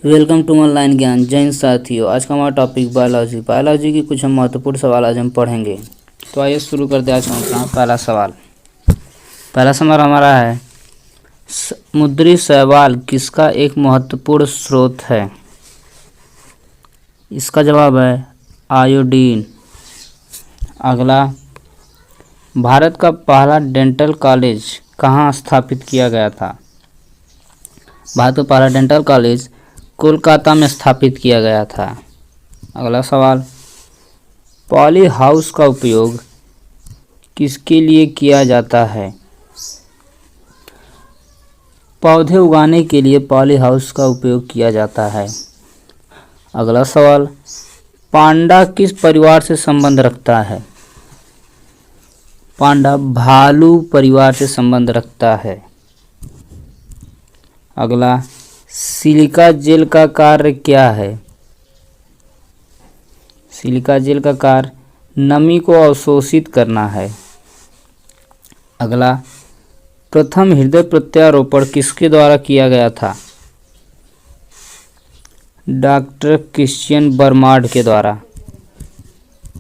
Welcome to online ज्ञान। जय हिंद साथियों, आज का हमारा टॉपिक बायोलॉजी की कुछ हम महत्वपूर्ण सवाल आज हम पढ़ेंगे। तो आइए शुरू करते हैं आज का पहला सवाल हमारा है, समुद्री शैवाल किसका एक महत्वपूर्ण स्रोत है? इसका जवाब है आयोडीन। अगला, भारत का पहला डेंटल कॉलेज कहाँ स्थापित किया गया था? भारत का पहला डेंटल कॉलेज कोलकाता में स्थापित किया गया था। अगला सवाल, पॉली हाउस का उपयोग किसके लिए किया जाता है? पौधे उगाने के लिए पॉली हाउस का उपयोग किया जाता है। अगला सवाल, पांडा किस परिवार से संबंध रखता है? पांडा भालू परिवार से संबंध रखता है। अगला, सिलिका जेल का कार्य क्या है? सिलिका जेल का कार्य नमी को अवशोषित करना है। अगला, प्रथम हृदय प्रत्यारोपण किसके द्वारा किया गया था? डॉक्टर क्रिश्चियन बर्नार्ड के द्वारा।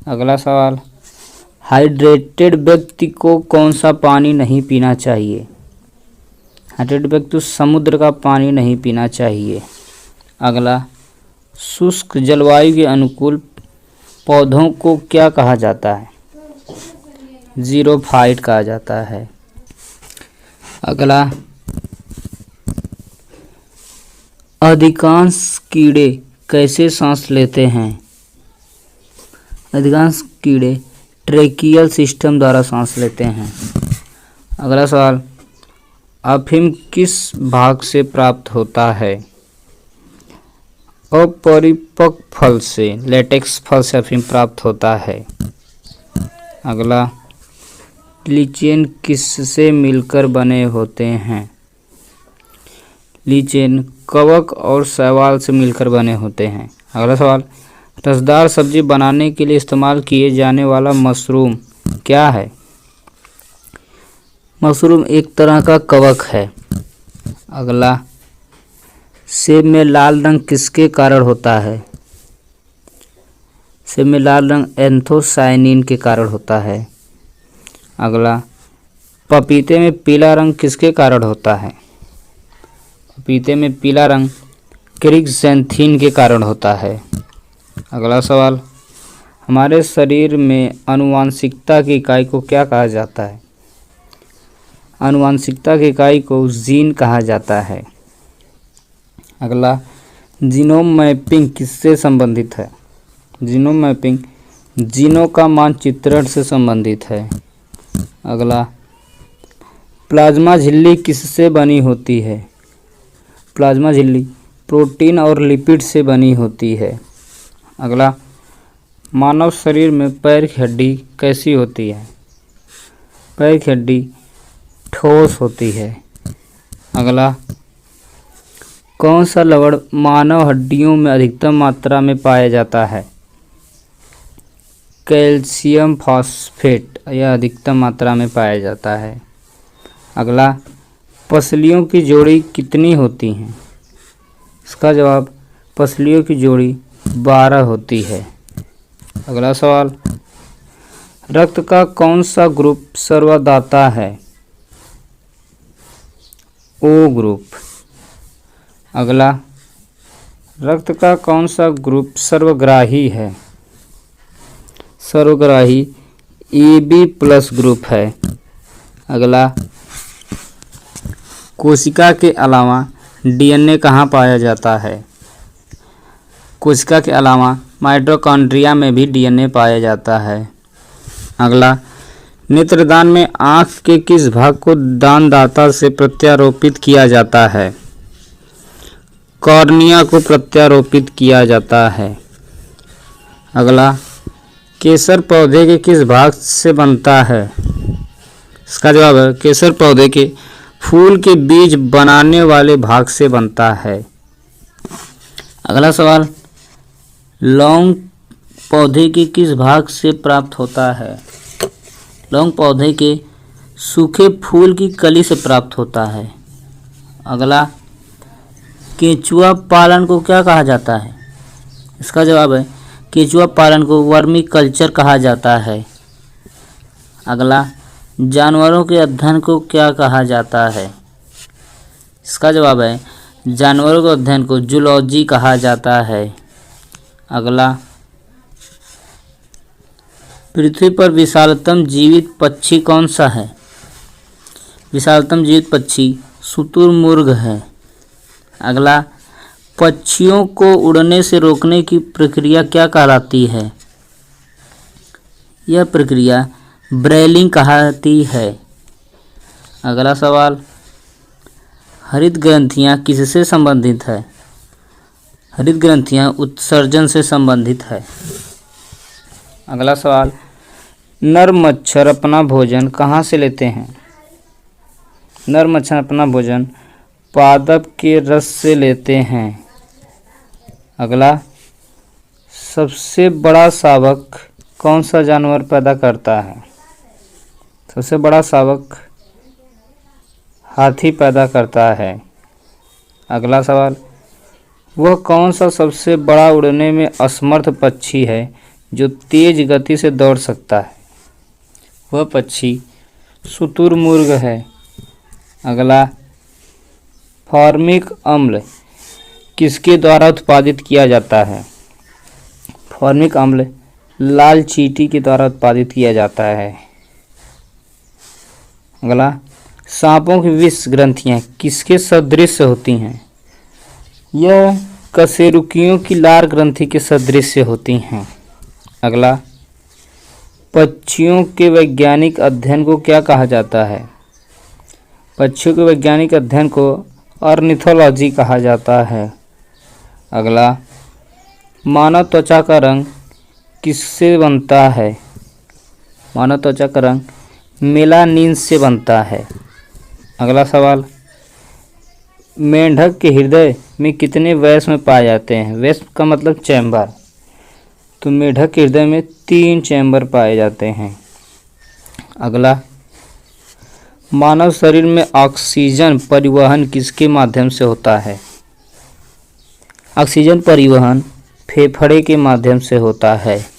अगला सवाल, हाइड्रेटेड व्यक्ति को कौन सा पानी नहीं पीना चाहिए? हाइड्रेटेड व्यक्ति समुद्र का पानी नहीं पीना चाहिए। अगला, शुष्क जलवायु के अनुकूल पौधों को क्या कहा जाता है? जीरोफाइट कहा जाता है। अगला, अधिकांश कीड़े कैसे सांस लेते हैं? अधिकांश कीड़े ट्रेकियल सिस्टम द्वारा सांस लेते हैं। अगला सवाल, अफीम किस भाग से प्राप्त होता है? अपरिपक्व फल से, लेटेक्स फल से अफीम प्राप्त होता है। अगला, लीचेन किससे मिलकर बने होते हैं? लीचेन कवक और शैवाल से मिलकर बने होते हैं। अगला सवाल, रसदार सब्जी बनाने के लिए इस्तेमाल किए जाने वाला मशरूम क्या है? मशरूम एक तरह का कवक है। अगला, सेब में लाल रंग किसके कारण होता है? सेब में लाल रंग एंथोसायनिन के कारण होता है। अगला, पपीते में पीला रंग किसके कारण होता है? पपीते में पीला रंग क्रिक्सेंथिन के कारण होता है। अगला सवाल, हमारे शरीर में आनुवांशिकता की इकाई को क्या कहा जाता है? आनुवांशिकता की इकाई को जीन कहा जाता है। अगला, जीनोम मैपिंग किससे संबंधित है? जीनोम मैपिंग जीनों का मानचित्रण से संबंधित है। अगला, प्लाज्मा झिल्ली किससे बनी होती है? प्लाज्मा झिल्ली प्रोटीन और लिपिड से बनी होती है। अगला, मानव शरीर में पैर की हड्डी कैसी होती है? पैर की हड्डी ठोस होती है। अगला, कौन सा लवण मानव हड्डियों में अधिकतम मात्रा में पाया जाता है? कैल्शियम फॉस्फेट, यह अधिकतम मात्रा में पाया जाता है। अगला, पसलियों की जोड़ी कितनी होती हैं? इसका जवाब पसलियों की जोड़ी 12 होती है। अगला सवाल, रक्त का कौन सा ग्रुप सर्वदाता है? O group. अगला, रक्त का कौन सा ग्रुप सर्वग्राही है? सर्वग्राही AB+ ग्रुप है। अगला, कोशिका के अलावा DNA कहाँ पाया जाता है? कोशिका के अलावा माइटोकॉन्ड्रिया में भी DNA पाया जाता है। अगला, नेत्रदान में आँख के किस भाग को दानदाता से प्रत्यारोपित किया जाता है? कॉर्निया को प्रत्यारोपित किया जाता है। अगला, केसर पौधे के किस भाग से बनता है? इसका जवाब है केसर पौधे के फूल के बीज बनाने वाले भाग से बनता है। अगला सवाल, लौंग पौधे के किस भाग से प्राप्त होता है? लौंग पौधे के सूखे फूल की कली से प्राप्त होता है। अगला, केंचुआ पालन को क्या कहा जाता है? इसका जवाब है केंचुआ पालन को वर्मी कल्चर कहा जाता है। अगला, जानवरों के अध्ययन को क्या कहा जाता है? इसका जवाब है जानवरों के अध्ययन को जूलॉजी कहा जाता है। अगला, पृथ्वी पर विशालतम जीवित पक्षी कौन सा है? विशालतम जीवित पक्षी शुतुरमुर्ग है। अगला, पक्षियों को उड़ने से रोकने की प्रक्रिया क्या कहलाती है? यह प्रक्रिया ब्रेलिंग कहलाती है। अगला सवाल, हरित ग्रंथियाँ किससे संबंधित है? हरित ग्रंथियाँ उत्सर्जन से संबंधित है। अगला सवाल, नर मच्छर अपना भोजन कहाँ से लेते हैं? नर मच्छर अपना भोजन पादप के रस से लेते हैं। अगला, सबसे बड़ा शावक कौन सा जानवर पैदा करता है? सबसे बड़ा शावक हाथी पैदा करता है। अगला सवाल, वह कौन सा सबसे बड़ा उड़ने में असमर्थ पक्षी है जो तेज गति से दौड़ सकता है? वह पक्षी शुतुरमुर्ग है। अगला, फॉर्मिक अम्ल किसके द्वारा उत्पादित किया जाता है? फॉर्मिक अम्ल लाल चींटी के द्वारा उत्पादित किया जाता है। अगला, सांपों की विष ग्रंथियाँ किसके सदृश होती हैं? यह कशेरुकियों की लार ग्रंथि के सदृश होती हैं। अगला, पक्षियों के वैज्ञानिक अध्ययन को क्या कहा जाता है? पक्षियों के वैज्ञानिक अध्ययन को ऑर्निथोलॉजी कहा जाता है। अगला, मानव त्वचा का रंग किससे बनता है? मानव त्वचा का रंग मेलानिन से बनता है। अगला सवाल, मेंढक के हृदय में कितने वयस्क पाए जाते हैं? वयस्क का मतलब चैम्बर, तो मेंढक के हृदय में 3 चैम्बर पाए जाते हैं। अगला, मानव शरीर में ऑक्सीजन परिवहन किसके माध्यम से होता है? ऑक्सीजन परिवहन फेफड़े के माध्यम से होता है।